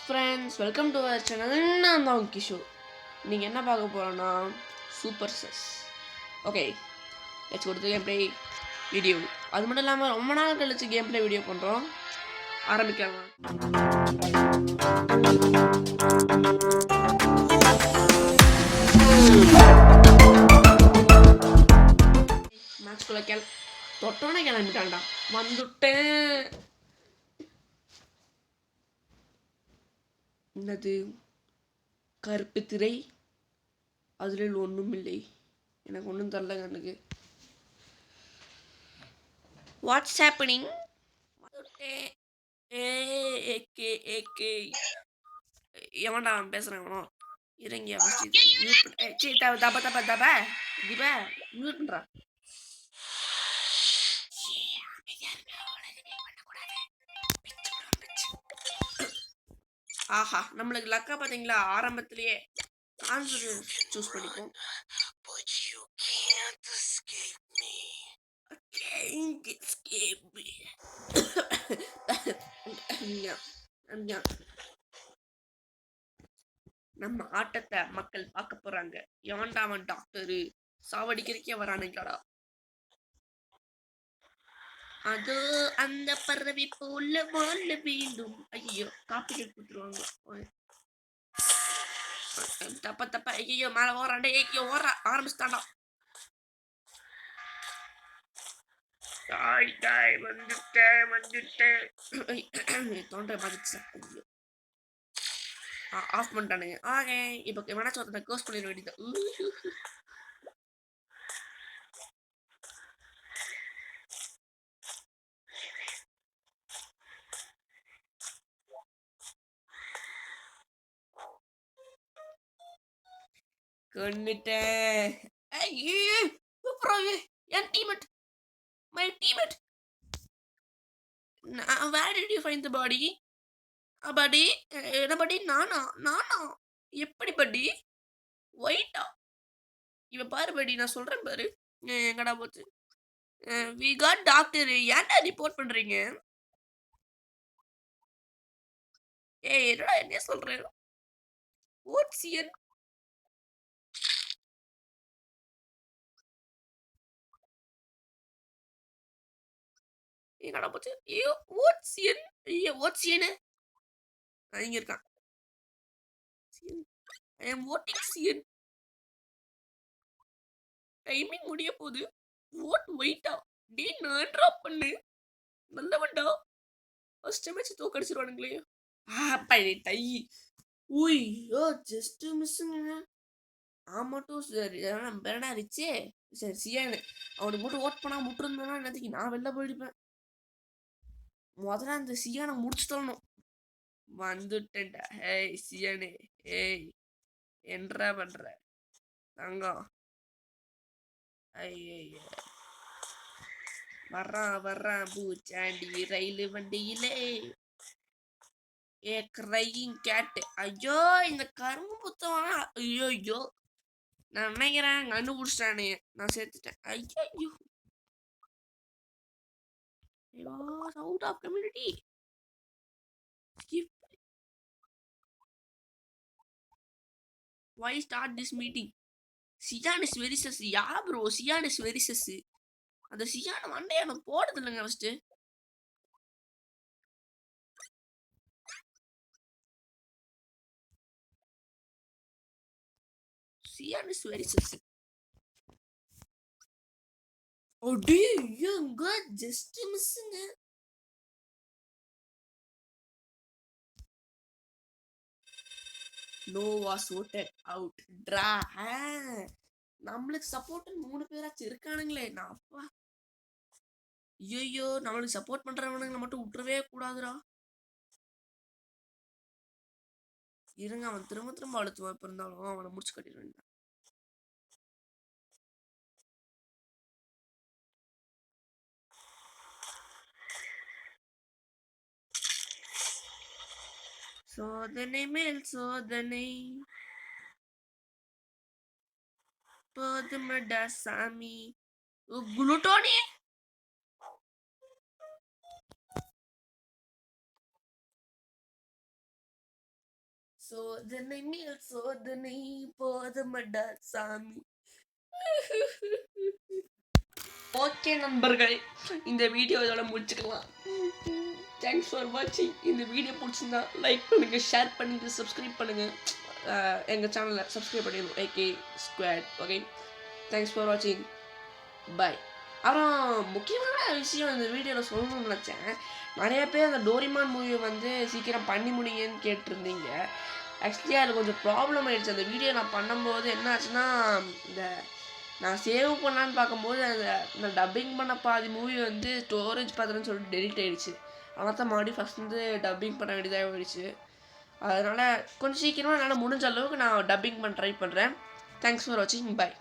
Friends, welcome to our channel. நான் தான் கிஷோர். நீங்கள் என்ன பார்க்க போகிறோன்னா சூப்பர் செஸ். ஓகே, லெட்ஸ் கொடுத்து கேம் ப்ளே வீடியோ. அது மட்டும் இல்லாமல் ரொம்ப நாள் கழிச்சு கேம் ப்ளே வீடியோ பண்ணுறோம். ஆரம்பிக்கலாம். மேட்ச்குள்ளே தொட்டோன்னே கிளம்பிட்டான்டா. வந்துட்டேன். என்னது கருப்பு திரை, அதில் ஒன்றும் இல்லை. எனக்கு ஒன்றும் தரல கண்ணுக்கு. What's happening? எவன்டா அவன் பேசுகிறான்? இறங்கியா தப்ப தப்ப தப்ப தீபா மியூட் பண்ணுறா. ஆஹா, நம்மளுக்கு லக்கா பார்த்தீங்களா? ஆரம்பத்திலேயே ஆன்சர் சூஸ் பண்ணிப்போம். நம்ம ஆட்டத்தை மக்கள் பார்க்க போறாங்க. எவன்டா அவன் டாக்டரு? சாவடிக்கிறக்கே வரானுங்கடா. அதோ அந்த பறவை போல வாழ வேண்டும். ஐயோ, காப்பீடு கொடுத்துருவாங்க. தப்ப தப்ப. ஐயோ, மேல ஓராண்டே. ஐயோ, ஓர ஆரம்பிச்சுட்டான்டா. வந்துட்டேன். தோன்ற பாதிச்சு. ஐயோ, ஆஃப் பண்ணிட்டானுங்க. ஓகே, இப்போ வேணாச்சும் ஒருத்தனை க்ளோஸ் பண்ணிட வேண்டியது. கொன்னுட்டேன். ஐயோ, என் teammate, my teammate. Where did you find the body? படி என்ன படி? நானா நானா எப்படி படி? ஒயிட்டா? இவன் பாரு படி, நான் சொல்றேன் பாரு. எங்கடா போச்சு? We got doctor. ஏன்டா ரிப்போர்ட் பண்றீங்க? என்னடா என்ன சொல்றேன்? ஓட்சியன் எங்கடா போச்சு? ஐயோ, ஓட்சியன். ஐயோ, ஓட்சியனு இங்க இருக்கான். I am voting Cyan. Timing முடிய போகுது. ஓட் வெயிட்டா? டே, நான் ட்ராப் பண்ணு. நல்லவன்டா. ஃபர்ஸ்ட் மேட்ச் தோக்கடிச்சிருவானுங்களே. டை. ஐயோ, ஜஸ்ட் மிஸ்ஸுங்க. மட்டும் சரி பேரடா ரிச்சே. சரி, சியானு அவனுக்கு மட்டும் ஓட் பண்ணா முட்டிருந்தோன்னா என்னத்துக்கு நான் வெளில போயிடுப்பேன். முதல்ல அந்த சியானை முடிச்சு தரணும். வந்துட்டேன்டா. ஏய் சியானு, ஏய் என்னடா பண்ற தங்கம்? ஐய, வர்றான் பூச்சாண்டி ரயில் வண்டியிலே. Crying cat. ஐயோ, இந்த கரும்பு புத்தகம். ஐயோ, நான் நினைக்கிறேன் கண்டுபிடிச்சிட்டானே. நான் சேர்த்துட்டேன். ஐயோ, out of community. Skip. Why start this meeting? Sian is very sus. Yeah bro, Sian is very sus. அந்த சியான் மண்டையை எனக்கு போடுறது இல்லைங்க. First Cyan is very sus. ஓடி எங்க ஜஸ்ட் மிஸ்ஸுங்க. No was voted out. Draw. நம்மளுக்கு சப்போர்ட் 3 பேராச்சும் இருக்கானுங்களே. நான் அப்பா, ஐயோ, நம்மளுக்கு சப்போர்ட் பண்றவனுங்களை மட்டும் விட்டுறவே கூடாதுடா. இருங்க, அவன் திரும்ப அழுத்துவான். இப்ப இருந்தாலும் அவனை முடிச்சு கட்டிட வேண்டாம். சோதனை மேல் சோதனை போதுமடா சாமி. குளுட்டோனி சோதனை மேல் சோதனை போதுமடா சாமி. ஓகே நண்பர்களே, இந்த வீடியோ இதோட முடிச்சுக்கலாம். தேங்க்ஸ் ஃபார் வாட்சிங். இந்த வீடியோ பிடிச்சிருந்தா லைக் பண்ணுங்க, ஷேர் பண்ணுங்க, சப்ஸ்கிரைப் பண்ணுங்க. எங்கள் சேனலை சப்ஸ்கிரைப் பண்ணிடணும், AK squad. Okay, thanks for வாட்சிங். பாய். அப்புறம் முக்கியமான விஷயம் இந்த வீடியோவில் சொல்லணும்னு நினச்சேன். நிறைய பேர் அந்த டோரிமான் மூவியை வந்து சீக்கிரம் பண்ணி முடியுங்கன்னு கேட்டிருந்தீங்க. ஆக்சுவலி அதில் கொஞ்சம் ப்ராப்ளம் ஆகிடுச்சு. அந்த வீடியோ நான் பண்ணும்போது என்ன ஆச்சுன்னா, இந்த நான் சேவ் பண்ணலான்னு பார்க்கும்போது நான் டப்பிங் பண்ண பாதி மூவி வந்து ஸ்டோரேஜ் பார்த்துன்னு சொல்லிட்டு டெலிட் ஆகிடுச்சு. அதனால் தான் மறுபடியும் ஃபஸ்ட்டு டப்பிங் பண்ண வேண்டியதாக போயிடுச்சு. அதனால் கொஞ்சம் சீக்கிரமாக என்னால் முடிஞ்ச அளவுக்கு நான் டப்பிங் பண்ண ட்ரை பண்ணுறேன். தேங்க்ஸ் ஃபார் வாட்சிங். பாய்.